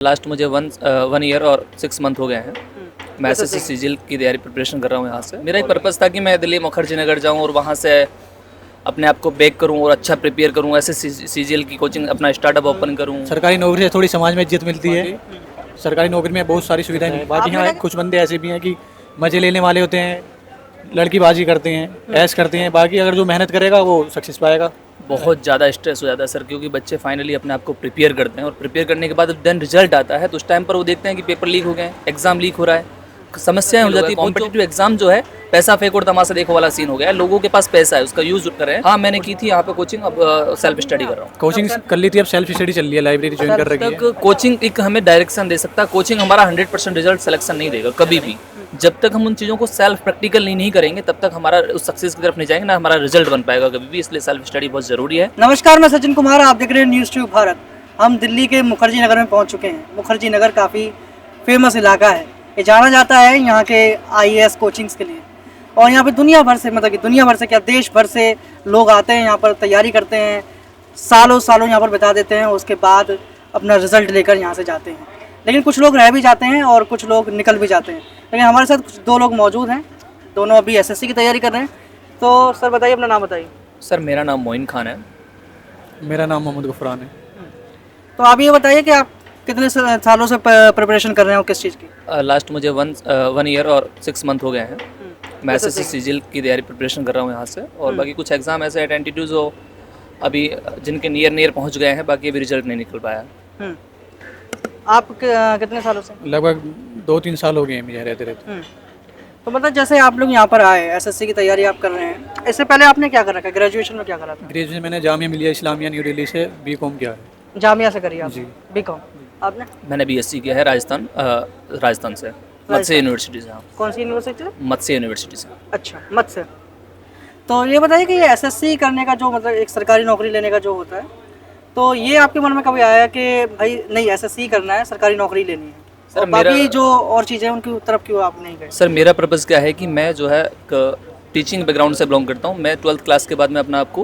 Last मुझे 1 year और 6 month हो गए हैं। मैं एसएससी सीजीएल की तैयारी प्रिपरेशन कर रहा हूँ यहाँ से। मेरा एक पर्पज़ था कि मैं दिल्ली मुखर्जी नगर जाऊँ और वहाँ से अपने आप को बेक करूँ और अच्छा प्रिपेयर करूँ, एसएससी सीजीएल की कोचिंग अपना स्टार्टअप ओपन करूँ। सरकारी नौकरी से थोड़ी समाज में इज्जत मिलती है। सरकारी नौकरी में बहुत सारी सुविधाएं हैं। बाकी यहाँ कुछ बंदे ऐसे भी हैं कि मज़े लेने वाले होते हैं, लड़कीबाजी करते हैं, ऐश करते हैं। बाकी अगर जो मेहनत करेगा वो सक्सेस पाएगा। बहुत ज़्यादा स्ट्रेस हो जाता है सर, क्योंकि बच्चे फाइनली अपने आप को प्रिपेयर करते हैं और प्रिपेयर करने के बाद देन रिजल्ट आता है तो उस टाइम पर वो देखते हैं कि पेपर लीक हो गए, एग्जाम लीक हो रहा है, समस्याएं हो जाती है। कॉम्पिटिटिव एग्जाम जो है पैसा फेंक और तमाशा देखो वाला सीन हो गया है। लोगों के पास पैसा है, उसका यूज करें। हाँ, मैंने की थी यहाँ पे कोचिंग, अब सेल्फ स्टडी कर रहा हूँ। कोचिंग कर ली थी, अब सेल्फ स्टडी चल रही है, लाइब्रेरी ज्वाइन कर रखी है। कोचिंग एक हमें डायरेक्शन दे सकता है, कोचिंग हमारा 100% रिजल्ट सिलेक्शन नहीं देगा कभी भी। जब तक हम उन चीज़ों को सेल्फ प्रैक्टिकल नहीं करेंगे तब तक हमारा उस सक्सेस की तरफ नहीं जाएंगे, ना हमारा रिजल्ट बन पाएगा कभी भी। इसलिए सेल्फ स्टडी बहुत ज़रूरी है। नमस्कार, मैं सचिन कुमार, आप देख रहे हैं न्यूज़ ट्यूब भारत। हम दिल्ली के मुखर्जी नगर में पहुंच चुके हैं। मुखर्जी नगर काफ़ी फेमस इलाका है, ये जाना जाता है यहाँ के आईएएस कोचिंग्स के लिए। और यहाँ पे दुनिया भर से, मतलब कि दुनिया भर से क्या, देश भर से लोग आते हैं यहाँ पर, तैयारी करते हैं, सालों सालों यहाँ पर बिता देते हैं, उसके बाद अपना रिजल्ट लेकर यहाँ से जाते हैं। लेकिन कुछ लोग रह भी जाते हैं और कुछ लोग निकल भी जाते हैं। लेकिन हमारे साथ कुछ 2 लोग मौजूद हैं, दोनों अभी एसएससी की तैयारी कर रहे हैं। तो सर बताइए, अपना नाम बताइए। सर, मेरा नाम मोइन खान है। मेरा नाम मोहम्मद गफरान है। तो आप ये बताइए कि आप कितने सालों से प्रिपरेशन कर रहे हो, किस चीज़ की? लास्ट मुझे 1 ईयर और 6 मंथ हो गए हैं। मैं एसएससी सीजीएल की तैयारी प्रिपरेशन कर रहा हूँ यहाँ से। और बाकी कुछ एग्जाम ऐसे अटेंटिव्स हो अभी जिनके नियर पहुँच गए हैं, बाकी अभी रिजल्ट नहीं निकल पाया। आप कितने सालों से? लगभग 2-3 साल हो गए हैं मुझे रहते रहते। तो मतलब जैसे आप लोग यहाँ पर आए, एसएससी की तैयारी आप कर रहे हैं, इससे पहले आपने क्या कर रखा है? ग्रेजुएशन में क्या करा था? ग्रेजुएशन मैंने जामिया मिलिया इस्लामिया न्यू दिल्ली से बीकॉम किया है। जामिया से करी आप? जी। बीकॉम। आपने? मैंने बीएससी किया है राजस्थान से, मत्स्य यूनिवर्सिटी से। हाँ, कौन सी यूनिवर्सिटी से? मत्स्य यूनिवर्सिटी से। अच्छा, मत्स्य। तो ये बताइए कि ये एसएससी करने का जो, मतलब एक सरकारी नौकरी लेने का जो होता है, तो ये आपके मन में कभी आया कि भाई नहीं, एसएससी करना है, सरकारी नौकरी लेनी है, सर, और बाकी जो और चीज़ें हैं उनकी तरफ क्यों आप नहीं गए? सर, मेरा पर्पज़ क्या है कि मैं जो है टीचिंग बैकग्राउंड से बिलोंग करता हूँ। मैं 12th क्लास के बाद मैं अपना आपको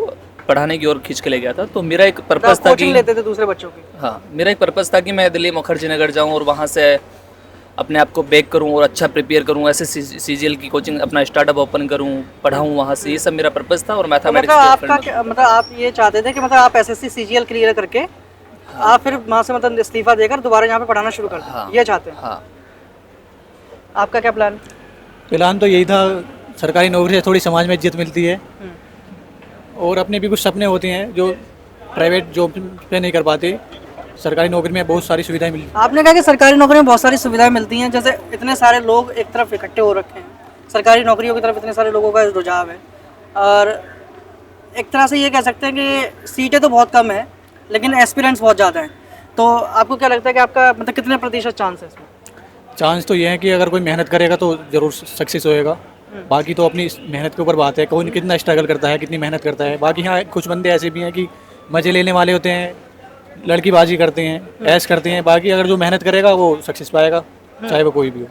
पढ़ाने की ओर खींच के ले गया था। तो मेरा एक पर्पज़ था कि लेते थे दूसरे बच्चों की। हाँ, मेरा एक पर्पज़ था कि मैं दिल्ली मुखर्जी नगर जाऊँ और वहाँ से अपने आप को बेक करूँ और अच्छा प्रिपेयर करूँ, ऐसे सीजीएल की कोचिंग अपना स्टार्टअप ओपन करूँ, पढ़ाऊँ वहाँ से। ये सब मेरा पर्पज़ था। और मैथमेटिक्स मतलब आप ये चाहते थे कि मतलब आप एसएससी सीजीएल क्लियर करके आप फिर वहाँ से मतलब इस्तीफा देकर दोबारा यहाँ पे पढ़ाना शुरू कर दें? हाँ, ये चाहते हैं? हाँ। आपका क्या प्लान? प्लान तो यही था, सरकारी नौकरी से थोड़ी समाज में इज्जत मिलती है और अपने भी कुछ सपने होते हैं जो प्राइवेट जॉब पे नहीं कर पाते। सरकारी नौकरी में बहुत सारी सुविधाएं मिलती हैं। आपने कहा कि सरकारी नौकरी में बहुत सारी सुविधाएं मिलती हैं, जैसे इतने सारे लोग एक तरफ इकट्ठे हो रखे हैं, सरकारी नौकरियों की तरफ इतने सारे लोगों का रुझाव है, और एक तरह से ये कह सकते हैं कि सीटें तो बहुत कम है लेकिन एस्पिरेंट्स बहुत ज़्यादा हैं। तो आपको क्या लगता है कि आपका मतलब कितने प्रतिशत चांस है इसमें? चांस तो ये है कि अगर कोई मेहनत करेगा तो ज़रूर सक्सेस होएगा। बाकी तो अपनी मेहनत के ऊपर बात है, कौन कितना स्ट्रगल करता है, कितनी मेहनत करता है। बाकी यहाँ कुछ बंदे ऐसे भी हैं कि मज़े लेने वाले होते हैं, लड़कीबाजी करते हैं, ऐश करते हैं। बाकी अगर जो मेहनत करेगा वो सक्सेस पाएगा, चाहे वो कोई भी हो।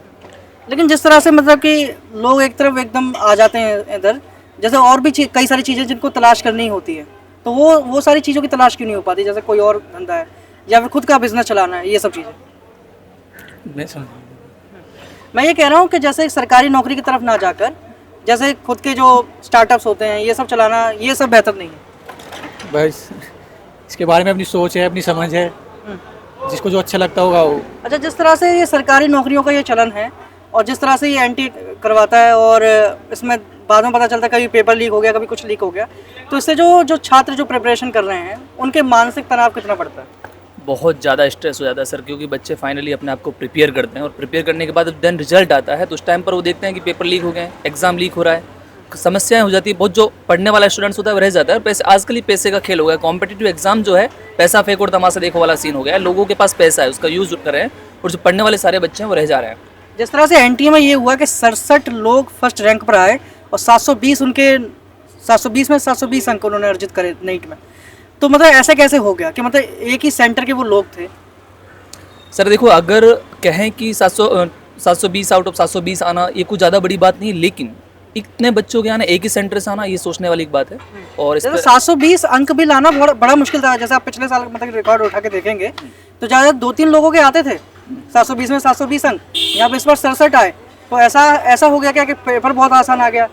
लेकिन जिस तरह से मतलब कि लोग एक तरफ एकदम आ जाते हैं इधर, जैसे और भी कई सारी चीज़ें जिनको तलाश करनी होती है, तो वो सारी चीज़ों की तलाश क्यों नहीं हो पाती? जैसे कोई और धंधा है या फिर खुद का बिजनेस चलाना है, ये सब चीज़ें। मैं ये कह रहा हूँ कि जैसे सरकारी नौकरी की तरफ ना जाकर जैसे खुद के जो स्टार्टअप्स होते हैं, ये सब चलाना, ये सब बेहतर नहीं है? बस इसके बारे में अपनी सोच है, अपनी समझ है, जिसको जो अच्छा लगता होगा वो। अच्छा, जिस तरह से ये सरकारी नौकरियों का ये चलन है और जिस तरह से ये एंटी करवाता है और इसमें बाद में पता चलता है कभी पेपर लीक हो गया, कभी कुछ लीक हो गया, तो इससे जो छात्र जो प्रिपरेशन कर रहे हैं उनके मानसिक तनाव कितना पड़ता है? बहुत ज़्यादा स्ट्रेस हो जाता है सर, क्योंकि बच्चे फाइनली अपने आप को प्रिपेयर करते हैं और प्रिपेयर करने के बाद देन रिजल्ट आता है तो उस टाइम पर वो देखते हैं कि पेपर लीक हो गए, एग्जाम लीक हो रहा है, समस्याएं हो जाती है। बहुत जो पढ़ने वाला स्टूडेंट्स होता है वो रह जाता है। और पैसे, आजकल ही पैसे का खेल हो गया। कॉम्पिटिटिव एग्जाम जो है पैसा फेंक और तमाशा देखो वाला सीन हो गया है। लोगों के पास पैसा है, उसका यूज करें, और जो पढ़ने वाले सारे बच्चे हैं वो रह जा रहे हैं। जिस तरह से एनटीए में ये हुआ कि 67 लोग फर्स्ट रैंक पर आए और 720 में 720 अंक उन्होंने अर्जित करे नीट में, तो मतलब ऐसा कैसे हो गया कि मतलब एक ही सेंटर के वो लोग थे? सर देखो, अगर कहें कि 720 आउट ऑफ 720 आना ये कुछ ज़्यादा बड़ी बात नहीं, लेकिन इतने बच्चों के आना, एक ही सेंटर से आना, ये सोचने वाली एक बात है। और इस जैसे पे 720 अंक भी लाना बड़ा मुश्किल था। जैसे आप पिछले साल मतलब रिकॉर्ड उठा के देखेंगे तो ज़्यादा 2-3 लोगों के आते थे 720 में 720 अंक, यहाँ पे इस बार 67 आए। तो ऐसा हो गया क्या कि पेपर बहुत आसान आ गया?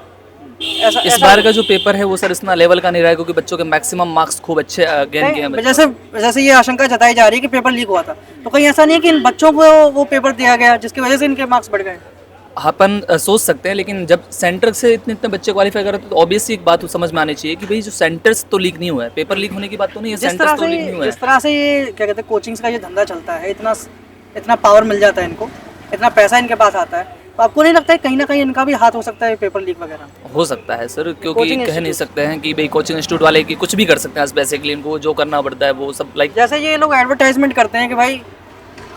इस बार का जो पेपर है वो सर इतना लेवल का नहीं रहा है, क्योंकि बच्चों के मैक्सिमम मार्क्स खूब अच्छे गेन किए हैं बच्चों। जैसे ये आशंका जताई जा रही है कि पेपर लीक हुआ था, तो कहीं ऐसा नहीं है कि इन बच्चों को वो पेपर दिया गया जिसकी वजह से इनके मार्क्स बढ़ गए? अपन सोच सकते हैं, लेकिन जब सेंटर से इतने इतने बच्चे क्वालिफाई करते हैं तो ऑब्वियसली एक बात समझ में आनी चाहिए कि भाई जो सेंटर्स तो लीक नहीं हुआ है, पेपर लीक होने की बात तो नहीं है, सेंटर्स तो लीक नहीं हुआ है। जिस तरह से ये क्या कहते हैं कोचिंग्स का ये धंधा चलता है, इतना पावर मिल जाता है इनको, इतना पैसा इनके पास आता है, तो आपको नहीं लगता है कहीं ना कहीं इनका भी हाथ हो सकता है पेपर लीक वगैरह? हो सकता है सर, क्योंकि कोचिंग कह नहीं सकते हैं कि भाई कोचिंग इंस्टीट्यूट वाले की कुछ भी कर सकते हैं इस पैसे के लिए, इनको जो करना पड़ता है वो सब लाइक जैसे ये लोग एडवर्टाइजमेंट करते हैं कि भाई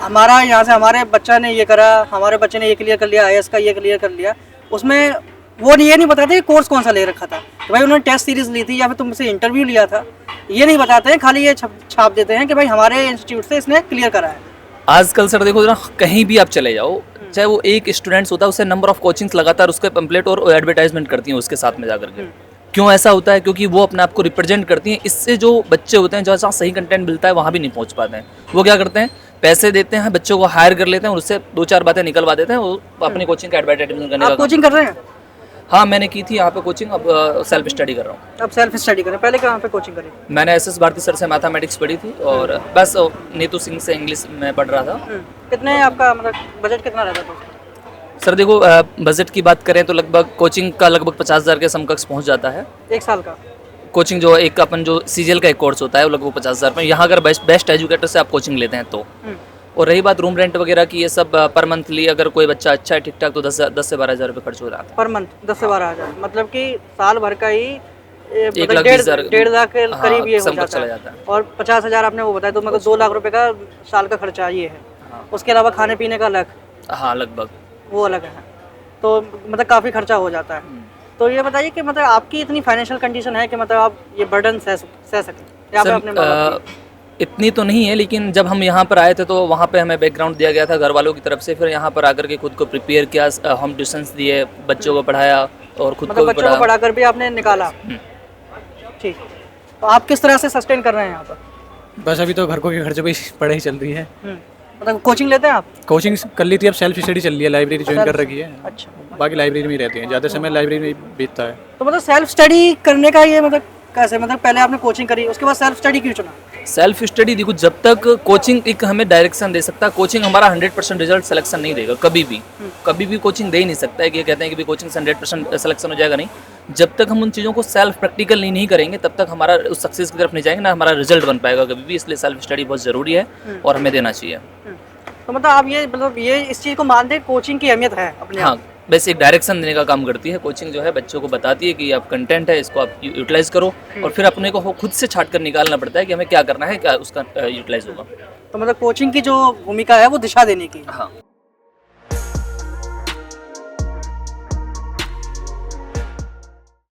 हमारा यहाँ से हमारे बच्चा ने ये करा, हमारे बच्चे ने ये क्लियर कर लिया, IAS का ये क्लियर कर लिया, उसमें वो ये नहीं बताते कोर्स कौन सा ले रखा था, तो भाई उन्होंने टेस्ट सीरीज ली थी या फिर तुमसे इंटरव्यू लिया था, ये नहीं बताते हैं, खाली ये छाप देते हैं कि भाई हमारे इंस्टीट्यूट से इसने क्लियर करा है। आजकल सर देखो ना, कहीं भी आप चले जाओ, चाहे वो एक स्टूडेंट्स होता है, उसे नंबर ऑफ कोचिंग्स लगातार उसके पैम्पलेट और एडवर्टाइजमेंट करती हैं उसके साथ में जाकर के। क्यों ऐसा होता है? क्योंकि वो अपने आप को रिप्रेजेंट करती हैं। इससे जो बच्चे होते हैं जहाँ सही कंटेंट मिलता है वहाँ भी नहीं पहुँच पाते हैं। वो क्या करते हैं, पैसे देते हैं, बच्चों को हायर कर लेते हैं और उससे 2-4 बातें निकलवा देते हैं, वो अपनी कोचिंग का एडवर्टाइजमेंट करने आप का। कोचिंग कर रहे हैं? हाँ, मैंने की थी यहाँ पे कोचिंग, अब सेल्फ स्टडी कर रहा हूँ। अब सेल्फ स्टडी करें, पहले कहाँ पे कोचिंग करी? मैंने SS भारती सर से मैथमेटिक्स पढ़ी थी और बस नीतू सिंह से इंग्लिश में पढ़ रहा था। कितने आपका मतलब बजट कितना रहता था? सर देखो, बजट की बात करें तो लगभग कोचिंग का लगभग 50,000 के समकक्ष पहुँच जाता है। एक साल का कोचिंग जो एक अपन जो CGL का एक कोर्स होता है वो लगभग 50,000 में, यहाँ अगर बेस्ट एजुकेटर से आप कोचिंग लेते हैं तो। और रही बात रूम रेंट वगैरह की, ये सब पर मंथली अगर कोई बच्चा अच्छा है ठीक ठाक तो 10 से 12,000 रुपये खर्च हो रहा था पर मंथ। 10 से 12,000 मतलब कि साल भर का ही 1,20,000 1.5 लाख के करीब ये हो समकक्ष जाता चला है। जाता है। और 50,000 आपने वो बताया, तो मतलब 2 लाख रुपए का साल का खर्चा ये है। उसके अलावा खाने पीने का अलग, हाँ लगभग वो अलग है, तो मतलब काफ़ी खर्चा हो जाता है। तो ये बताइए कि मतलब आपकी इतनी फाइनेंशियल कंडीशन है कि मतलब आप ये बर्डन सह सकें या फिर अपने माँ बाप की? इतनी तो नहीं है, लेकिन जब हम यहाँ पर आए थे तो वहाँ पे हमें बैकग्राउंड दिया गया था घर वालों की तरफ से, फिर यहाँ पर आकर के खुद को प्रिपेयर किया, हम ट्यूशंस दिए, बच्चों को पढ़ाया और खुद मतलब को भी बच्चों को पढ़ाया। पढ़ाकर भी आपने निकाला। ठीक, तो आप किस तरह से सस्टेन कर रहे हैं यहाँ पर? बस अभी तो घर को के खर्चे पे ही पढ़ाई चल रही है। मतलब कोचिंग लेते हैं आप? कोचिंग कर ली थी, अब सेल्फ स्टडी चल रही है, लाइब्रेरी ज्वाइन कर रखी है। अच्छा, बाकी लाइब्रेरी में ही रहती हैं, ज़्यादा समय लाइब्रेरी में बीतता है। तो मतलब सेल्फ स्टडी करने का ये मतलब कैसे, मतलब पहले आपने कोचिंग करी उसके बाद सेल्फ स्टडी क्यों चुना? सेल्फ स्टडी देखो, जब तक कोचिंग एक हमें डायरेक्शन दे सकता है, कोचिंग हमारा 100% रिजल्ट सिलेक्शन नहीं देगा कभी भी कोचिंग दे ही नहीं सकता है कि ये कहते हैं कि कोचिंग से 100% सिलेक्शन हो जाएगा, नहीं। जब तक हम उन चीज़ों को सेल्फ प्रैक्टिकल नहीं करेंगे तब तक हमारा उस सक्सेस की तरफ नहीं जाएंगे, ना हमारा रिजल्ट बन पाएगा कभी भी। इसलिए सेल्फ स्टडी बहुत ज़रूरी है और हमें देना चाहिए। तो मतलब आप ये इस चीज़ को मानते हैं कोचिंग की अहमियत है अपने? हाँ, बस एक डायरेक्शन देने का काम करती है कोचिंग, जो है बच्चों को बताती है कि आप कंटेंट है इसको आप यूटिलाइज करो, और फिर अपने को खुद से छाट कर निकालना पड़ता है कि हमें क्या करना है, क्या उसका यूटिलाइज होगा। तो मतलब कोचिंग की जो भूमिका है वो दिशा देने की। हाँ।